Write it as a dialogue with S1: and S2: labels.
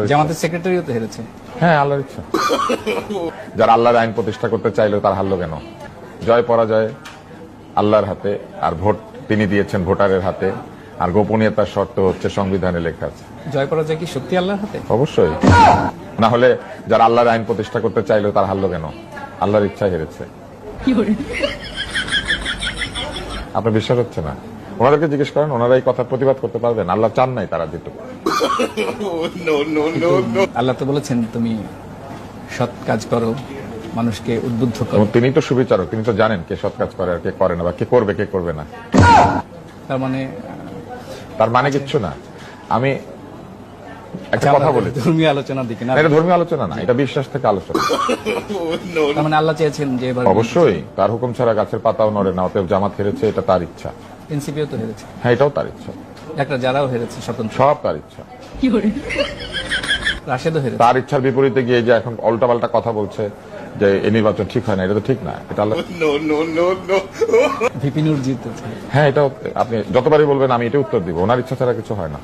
S1: জামাতের সেক্রেটারিও তো হেরেছে।
S2: হ্যাঁ, আল্লাহর ইচ্ছা। যারা আল্লাহর আইন প্রতিষ্ঠা করতে চাইলেও তার হারলো কেন? জয় পরাজয় আল্লাহর হাতে, আর ভোট তিনি দিয়েছেন ভোটারের হাতে, আর গোপনীয়তার শর্ত হচ্ছে সংবিধানে লেখা আছে।
S1: জয় পরাজয় কি সত্যি আল্লাহর হাতে?
S2: অবশ্যই। না হলে যারা আল্লাহর আইন প্রতিষ্ঠা করতে চাইলেও তার হারলো কেন? আল্লাহর ইচ্ছায় হেরেছে। আপনার বিশ্বাস হচ্ছে না? ওনাদেরকে জিজ্ঞেস করেন, ওনারা এই কথার প্রতিবাদ করতে পারবেন? আল্লাহ চান নাই তারা যেটুকু।
S1: আল্লাহ তো বলেছেন তুমি সৎ কাজ করো, মানুষকে উদ্বুদ্ধ করো।
S2: এবং তিনি তো সুবিচারক, তিনি তো জানেন কে সৎ কাজ করে আর কে করে না, বা কে করবে কে করবে না।
S1: তার মানে
S2: কিচ্ছু না। আমি একটা কথা বলি,
S1: ধর্মীয় আলোচনার দিকে না,
S2: এটা ধর্মীয় আলোচনা না, এটা বিশ্বাস থেকে আলোচনা।
S1: তার মানে আল্লাহ চেয়েছেন যে এবার
S2: অবশ্যই তার হুকুম ছাড়া গাছের পাতাও নড়ে না, অতএব জামাত হেরেছে, এটা তার ইচ্ছা।
S1: এনসিপিও তো হেরেছে।
S2: হ্যাঁ, এটাও তার ইচ্ছা।
S1: একটা যারাও হেরেছে স্বতন্ত্র,
S2: সব তার ইচ্ছা।
S1: রাশেদও হেরেছে।
S2: তার ইচ্ছার বিপরীতে গিয়ে যে এখন উল্টাপাল্টা কথা বলছে যে এই নির্বাচন ঠিক হয় না, এটা তো ঠিক না। এটা
S1: ভিপি নূর জিতেছে।
S2: হ্যাঁ, এটাও আপনি যতবারই বলবেন আমি এটা উত্তর দিব, ওনার ইচ্ছা ছাড়া কিছু হয় না।